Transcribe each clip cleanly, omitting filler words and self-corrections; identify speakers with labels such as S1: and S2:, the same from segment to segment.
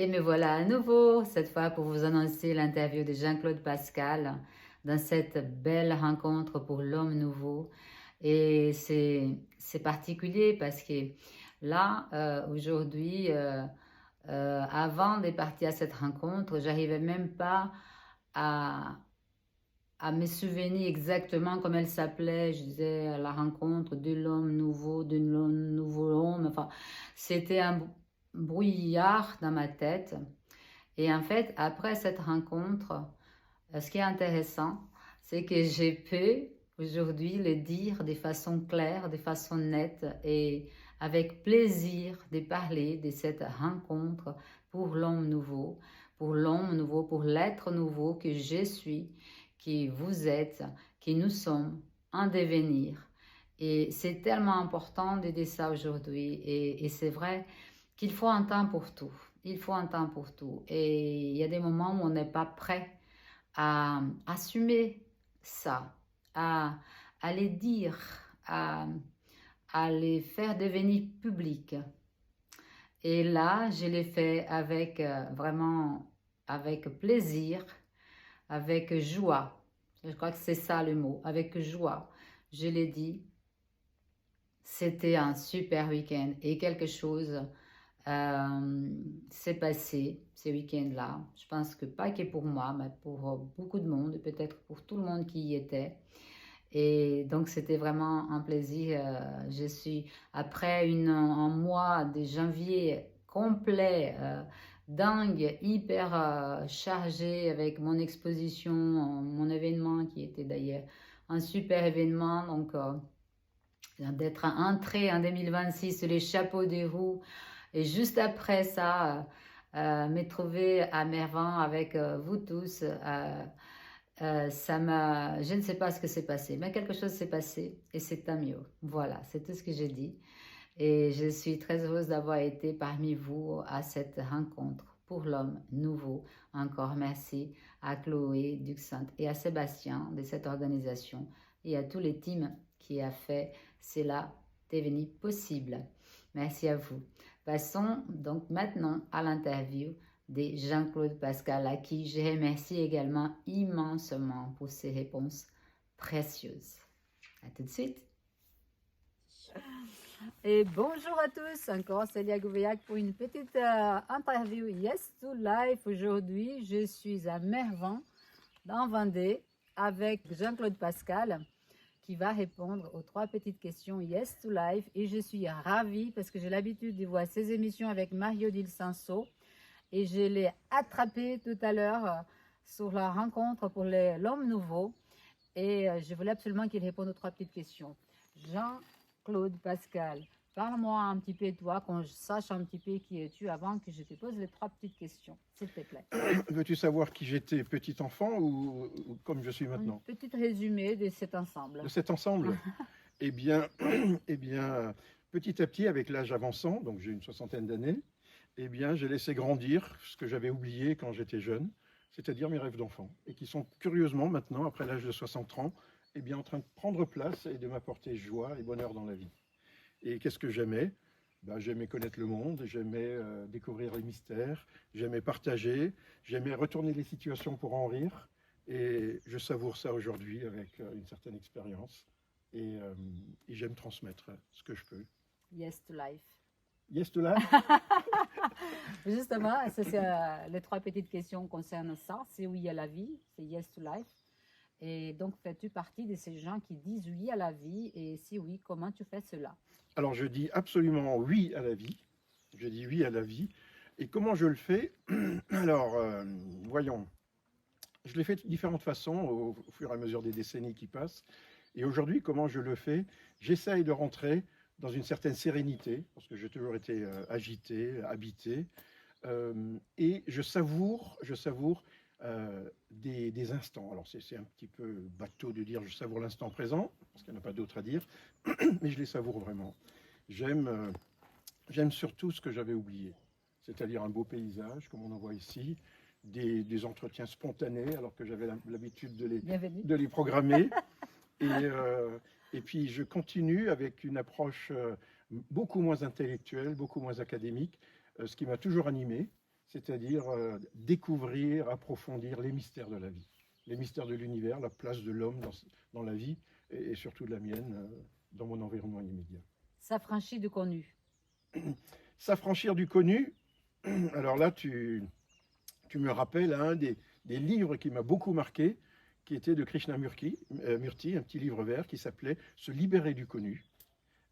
S1: Et me voilà à nouveau, cette fois pour vous annoncer l'interview de Jean-Claude Pascal dans cette belle rencontre pour l'homme nouveau. Et c'est particulier parce que là, aujourd'hui, avant de partir à cette rencontre, j'arrivais même pas à, à me souvenir exactement comme elle s'appelait. Je disais la rencontre de l'homme nouveau, de l'homme nouveau homme. Enfin, c'était un brouillard dans ma tête. Et en fait, après cette rencontre, ce qui est intéressant, c'est que j'ai pu aujourd'hui le dire de façon claire, de façon nette et avec plaisir de parler de cette rencontre pour l'homme nouveau, pour l'être nouveau que je suis, que vous êtes, que nous sommes en devenir. Et c'est tellement important de dire ça aujourd'hui. Et c'est vrai qu'il faut un temps pour tout. Il faut un temps pour tout. Et il y a des moments où on n'est pas prêt à assumer ça, à, à les dire, à, à les faire devenir publics. Et là, je l'ai fait avec vraiment avec plaisir, avec joie. Je crois que c'est ça le mot, avec joie. Je l'ai dit, c'était un super week-end et quelque chose s'est passé ce week-end-là. Je pense que pas que pour moi, mais pour beaucoup de monde, et peut-être pour tout le monde qui y était. Et donc, c'était vraiment un plaisir. Je suis, après un mois de janvier complet, dingue, hyper chargé avec mon exposition, mon événement qui était d'ailleurs un super événement. Donc, d'être entré en 2026 sur les chapeaux des roues et juste après ça, me trouver à Mervan avec vous tous, je ne sais pas ce que s'est passé, mais quelque chose s'est passé et c'est tant mieux. Voilà, c'est tout ce que j'ai dit. Et je suis très heureuse d'avoir été parmi vous à cette rencontre pour l'homme nouveau. Encore merci à Chloé Duxant et à Sébastien de cette organisation et à tous les teams qui a fait cela devenir possible. Merci à vous. Passons donc maintenant à l'interview de Jean-Claude Pascal, à qui je remercie également immensement pour ses réponses précieuses. À tout de suite. Et bonjour à tous, encore Célia Gouveac pour une petite interview Yes to Life. Aujourd'hui, je suis à Mervan, dans Vendée, avec Jean-Claude Pascal, qui va répondre aux 3 petites questions Yes to Life. Et je suis ravie parce que j'ai l'habitude de voir ces émissions avec Mario Dil Sanso. Et je l'ai attrapé tout à l'heure sur la rencontre pour l'homme nouveau. Et je voulais absolument qu'il réponde aux 3 petites questions. Jean-Claude Pascal, parle-moi un petit peu de toi, qu'on sache un petit peu qui es-tu avant que je te pose les 3 petites questions, s'il te plaît.
S2: Veux-tu savoir qui j'étais petit enfant ou comme je suis maintenant?
S1: Un petit résumé de cet ensemble.
S2: De cet ensemble? Eh bien, eh bien, petit à petit, avec l'âge avançant, donc j'ai une soixantaine d'années, eh bien, j'ai laissé grandir ce que j'avais oublié quand j'étais jeune, c'est-à-dire mes rêves d'enfant, et qui sont curieusement maintenant, après l'âge de 60 ans, eh bien, en train de prendre place et de m'apporter joie et bonheur dans la vie. Et qu'est-ce que j'aimais? Ben, j'aimais connaître le monde, j'aimais découvrir les mystères, j'aimais partager, j'aimais retourner les situations pour en rire. Et je savoure ça aujourd'hui avec une certaine expérience. Et j'aime transmettre ce que je peux.
S1: Yes to life.
S2: Yes to life.
S1: Justement, les 3 petites questions concernent ça. C'est oui à la vie, c'est yes to life. Et donc, fais-tu partie de ces gens qui disent oui à la vie? Et si oui, comment tu fais cela?
S2: Alors, je dis absolument oui à la vie. Je dis oui à la vie. Et comment je le fais? Alors, voyons. Je l'ai fait de différentes façons au fur et à mesure des décennies qui passent. Et aujourd'hui, comment je le fais? J'essaye de rentrer dans une certaine sérénité, parce que j'ai toujours été agité, habité, et je savoure des instants. Alors c'est un petit peu bateau de dire je savoure l'instant présent, parce qu'il n'y en a pas d'autre à dire, mais je les savoure vraiment. J'aime surtout ce que j'avais oublié, c'est-à-dire un beau paysage, comme on en voit ici, des entretiens spontanés, alors que j'avais l'habitude de les programmer. Et puis je continue avec une approche beaucoup moins intellectuelle, beaucoup moins académique, ce qui m'a toujours animé, c'est-à-dire découvrir, approfondir les mystères de la vie, les mystères de l'univers, la place de l'homme dans la vie et surtout de la mienne dans mon environnement immédiat.
S1: S'affranchir du connu.
S2: S'affranchir du connu, alors là tu me rappelles un des livres qui m'a beaucoup marqué, qui était de Krishnamurti, un petit livre vert qui s'appelait « Se libérer du connu ».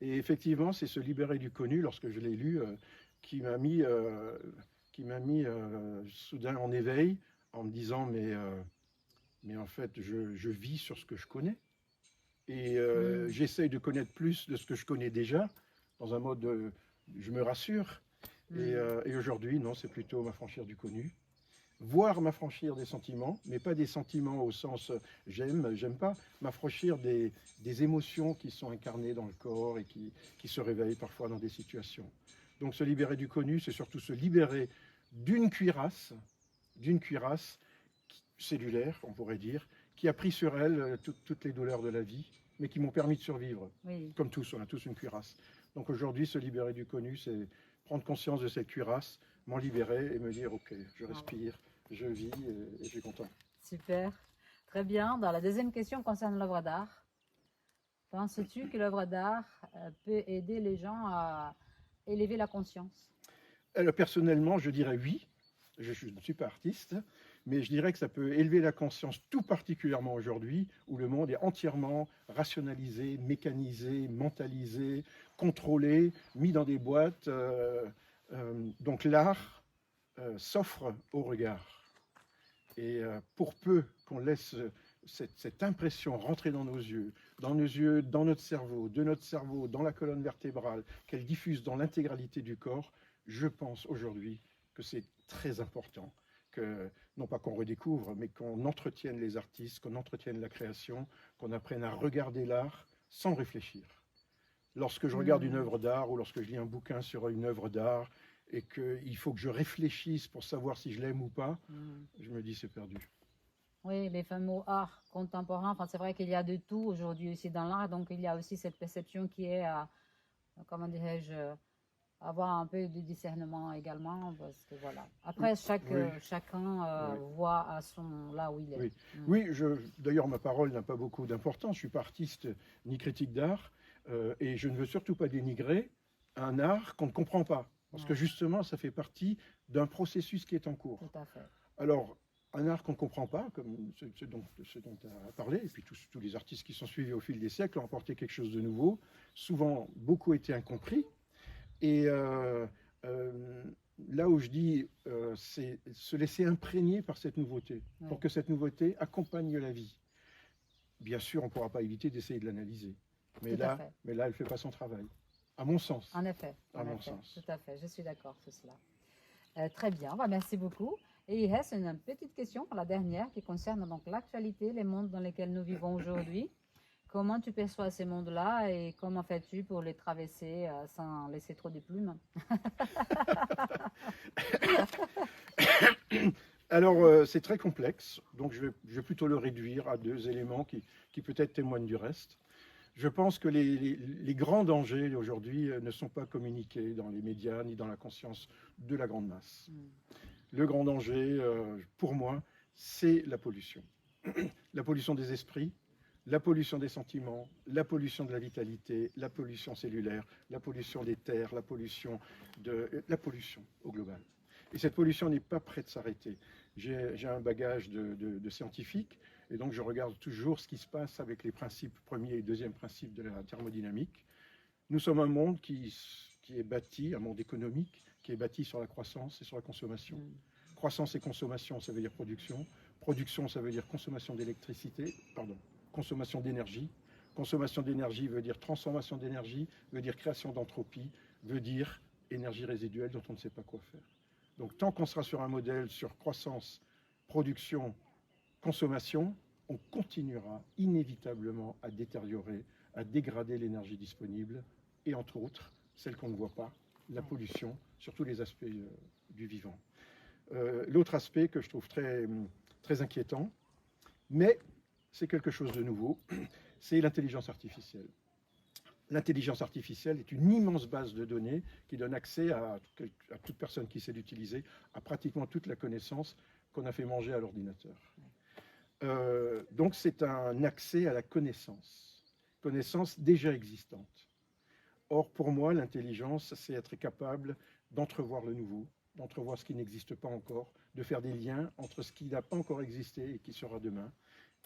S2: Et effectivement, c'est se libérer du connu, lorsque je l'ai lu, qui m'a mis soudain en éveil, en me disant mais en fait, je vis sur ce que je connais. Et j'essaye de connaître plus de ce que je connais déjà, dans un mode de je me rassure. Et aujourd'hui, non, c'est plutôt m'affranchir du connu. Voire m'affranchir des sentiments, mais pas des sentiments au sens j'aime pas, m'affranchir des émotions qui sont incarnées dans le corps et qui se réveillent parfois dans des situations. Donc se libérer du connu, c'est surtout se libérer d'une cuirasse cellulaire, on pourrait dire, qui a pris sur elle toutes les douleurs de la vie, mais qui m'ont permis de survivre.
S1: Oui.
S2: Comme tous, on a tous une cuirasse. Donc aujourd'hui, se libérer du connu, c'est prendre conscience de cette cuirasse, m'en libérer et me dire, ok, je respire, je vis et je suis content.
S1: Super, très bien. Dans la deuxième question concerne l'œuvre d'art. Penses-tu que l'œuvre d'art peut aider les gens à élever la conscience?
S2: Alors, personnellement, je dirais oui. Je ne suis pas artiste, mais je dirais que ça peut élever la conscience, tout particulièrement aujourd'hui, où le monde est entièrement rationalisé, mécanisé, mentalisé, contrôlé, mis dans des boîtes. Donc l'art s'offre au regard. Et pour peu qu'on laisse cette impression rentrer dans nos yeux, dans notre cerveau, de notre cerveau, dans la colonne vertébrale, qu'elle diffuse dans l'intégralité du corps, je pense aujourd'hui que c'est très important, que non pas qu'on redécouvre, mais qu'on entretienne les artistes, qu'on entretienne la création, qu'on apprenne à regarder l'art sans réfléchir. Lorsque je regarde une œuvre d'art ou lorsque je lis un bouquin sur une œuvre d'art et qu'il faut que je réfléchisse pour savoir si je l'aime ou pas, je me dis c'est perdu.
S1: Oui, les fameux arts contemporains, enfin, c'est vrai qu'il y a de tout aujourd'hui aussi dans l'art, donc il y a aussi cette perception qui est, comment dirais-je, avoir un peu de discernement également, parce que voilà. Après, chacun voit à son là où il est.
S2: Oui, d'ailleurs, ma parole n'a pas beaucoup d'importance. Je suis pas artiste ni critique d'art, et je ne veux surtout pas dénigrer un art qu'on ne comprend pas, parce que justement, ça fait partie d'un processus qui est en cours.
S1: Tout à fait.
S2: Alors, un art qu'on ne comprend pas, comme ce dont tu as parlé, et puis tous les artistes qui sont suivis au fil des siècles ont apporté quelque chose de nouveau, souvent beaucoup été incompris. Et là où je dis, c'est se laisser imprégner par cette nouveauté, pour que cette nouveauté accompagne la vie. Bien sûr, on ne pourra pas éviter d'essayer de l'analyser, mais là, elle ne fait pas son travail, à mon sens.
S1: En effet,
S2: sens.
S1: Tout à fait, je suis d'accord sur cela. Très bien, merci beaucoup. Et il reste une petite question pour la dernière qui concerne donc l'actualité, les mondes dans lesquels nous vivons aujourd'hui. Comment tu perçois ces mondes-là et comment fais-tu pour les traverser sans laisser trop de plumes?
S2: Alors, c'est très complexe, donc je vais plutôt le réduire à deux éléments qui peut-être témoignent du reste. Je pense que les grands dangers aujourd'hui ne sont pas communiqués dans les médias ni dans la conscience de la grande masse. Le grand danger, pour moi, c'est la pollution. La pollution des esprits, la pollution des sentiments, la pollution de la vitalité, la pollution cellulaire, la pollution des terres, la pollution au global. Et cette pollution n'est pas prête de s'arrêter. J'ai un bagage de scientifique, et donc je regarde toujours ce qui se passe avec les principes premier et deuxième principes de la thermodynamique. Nous sommes un monde qui est bâti, un monde économique, qui est bâti sur la croissance et sur la consommation. Croissance et consommation, ça veut dire production. Production, ça veut dire consommation d'électricité, consommation d'énergie. Consommation d'énergie veut dire transformation d'énergie, veut dire création d'entropie, veut dire énergie résiduelle dont on ne sait pas quoi faire. Donc tant qu'on sera sur un modèle sur croissance, production, consommation, on continuera inévitablement à détériorer, à dégrader l'énergie disponible et entre autres, celle qu'on ne voit pas, la pollution, sur tous les aspects du vivant. L'autre aspect que je trouve très, très inquiétant, mais c'est quelque chose de nouveau, c'est l'intelligence artificielle. l'intelligence artificielle est une immense base de données qui donne accès à toute personne qui sait l'utiliser, à pratiquement toute la connaissance qu'on a fait manger à l'ordinateur. Donc c'est un accès à la connaissance déjà existante. Or, pour moi, l'intelligence, c'est être capable d'entrevoir le nouveau, d'entrevoir ce qui n'existe pas encore, de faire des liens entre ce qui n'a pas encore existé et qui sera demain.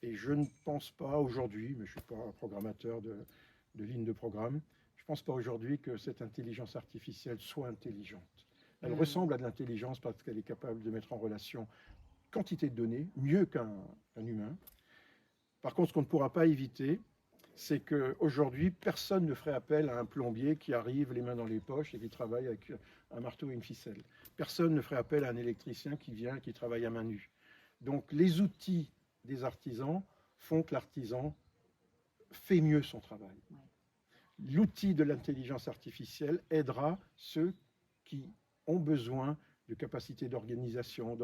S2: Et je ne pense pas aujourd'hui, mais je ne suis pas un programmateur de ligne de programme, je ne pense pas aujourd'hui que cette intelligence artificielle soit intelligente. Elle ressemble à de l'intelligence parce qu'elle est capable de mettre en relation quantité de données, mieux qu'un humain. Par contre, ce qu'on ne pourra pas éviter, c'est qu'aujourd'hui, personne ne ferait appel à un plombier qui arrive les mains dans les poches et qui travaille avec un marteau et une ficelle. Personne ne ferait appel à un électricien qui vient, qui travaille à main nue. Donc les outils des artisans font que l'artisan fait mieux son travail. L'outil de l'intelligence artificielle aidera ceux qui ont besoin de capacités d'organisation,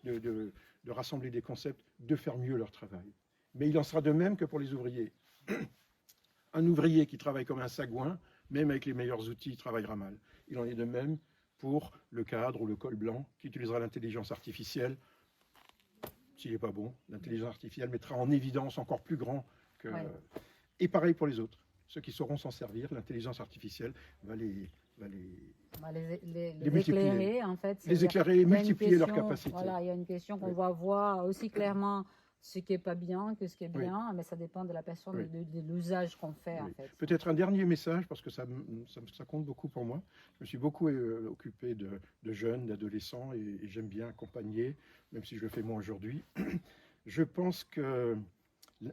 S2: de rassembler des concepts, de faire mieux leur travail. Mais il en sera de même que pour les ouvriers. Un ouvrier qui travaille comme un sagouin, même avec les meilleurs outils, travaillera mal. Il en est de même pour le cadre ou le col blanc qui utilisera l'intelligence artificielle. S'il n'est pas bon, l'intelligence artificielle mettra en évidence encore plus grand que... Ouais. Et pareil pour les autres. Ceux qui sauront s'en servir, l'intelligence artificielle va les
S1: éclairer, en fait.
S2: Les éclairer et multiplier leurs capacités.
S1: Voilà, il y a une question qu'on va voir aussi clairement ce qui n'est pas bien que ce qui est bien, mais ça dépend de la personne, de l'usage qu'on fait, en fait.
S2: Peut-être un dernier message, parce que ça compte beaucoup pour moi. Je me suis beaucoup occupé de jeunes, d'adolescents, et j'aime bien accompagner, même si je le fais moins aujourd'hui. Je pense que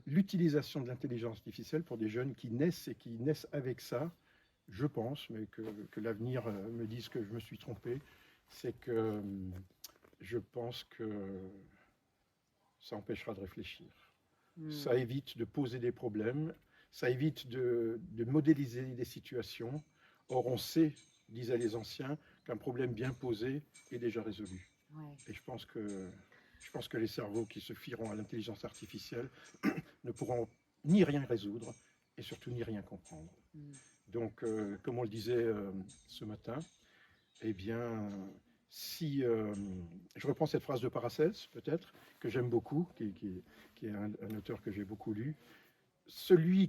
S2: l'utilisation de l'intelligence artificielle pour des jeunes qui naissent et qui naissent avec ça, je pense, mais que l'avenir me dise que je me suis trompé, c'est que je pense que ça empêchera de réfléchir. Ça évite de poser des problèmes, ça évite de modéliser des situations. Or, on sait, disaient les anciens, qu'un problème bien posé est déjà résolu. Ouais. Et je pense que les cerveaux qui se fieront à l'intelligence artificielle ne pourront ni rien résoudre et surtout ni rien comprendre. Donc, comme on le disait ce matin, eh bien, si je reprends cette phrase de Paracels, peut-être, que j'aime beaucoup, qui est un auteur que j'ai beaucoup lu, celui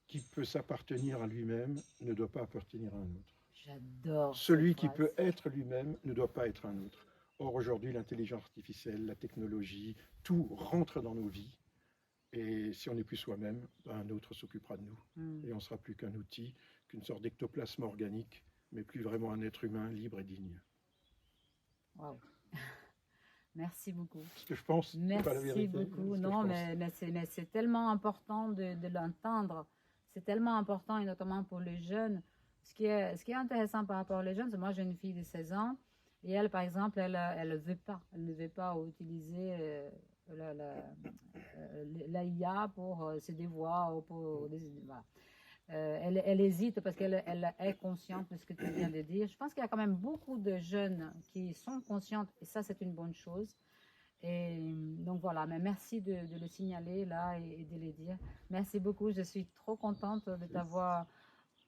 S2: qui peut s'appartenir à lui-même ne doit pas appartenir à un autre.
S1: J'adore.
S2: Celui qui peut être lui-même ne doit pas être un autre. Or, aujourd'hui, l'intelligence artificielle, la technologie, tout rentre dans nos vies. Et si on n'est plus soi-même, un autre s'occupera de nous. Et on ne sera plus qu'un outil, qu'une sorte d'ectoplasme organique, mais plus vraiment un être humain libre et digne.
S1: Wow. Merci beaucoup.
S2: Ce que je pense,
S1: merci
S2: pas la vérité.
S1: Beaucoup. Non, mais c'est tellement important de l'entendre. C'est tellement important, et notamment pour les jeunes. Ce qui est intéressant par rapport aux jeunes, c'est moi j'ai une fille de 16 ans, et elle, par exemple, elle ne veut pas utiliser l'IA pour ses devoirs ou pour voilà. Elle hésite parce qu'elle est consciente de ce que tu viens de dire. Je pense qu'il y a quand même beaucoup de jeunes qui sont conscientes, et ça c'est une bonne chose. Et donc voilà, mais merci de le signaler là et de le dire. Merci beaucoup, je suis trop contente de t'avoir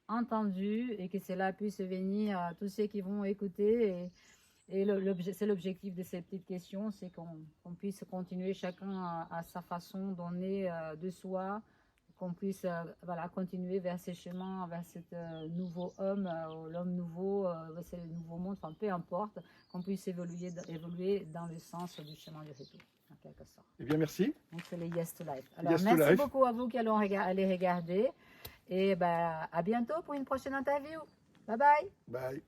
S1: entendu et que cela puisse venir à tous ceux qui vont écouter. Et c'est l'objectif de ces petites questions, c'est qu'on puisse continuer chacun à sa façon donner de soi, qu'on puisse continuer vers ces chemins, vers ce nouveau homme, l'homme nouveau, c'est le nouveau monde, enfin peu importe, qu'on puisse évoluer dans le sens du chemin du retour, en quelque sorte.
S2: Eh bien, merci.
S1: Donc, c'est les Yes to Life. Alors, merci beaucoup à vous qui allez regarder. Et à bientôt pour une prochaine interview. Bye bye.
S2: Bye.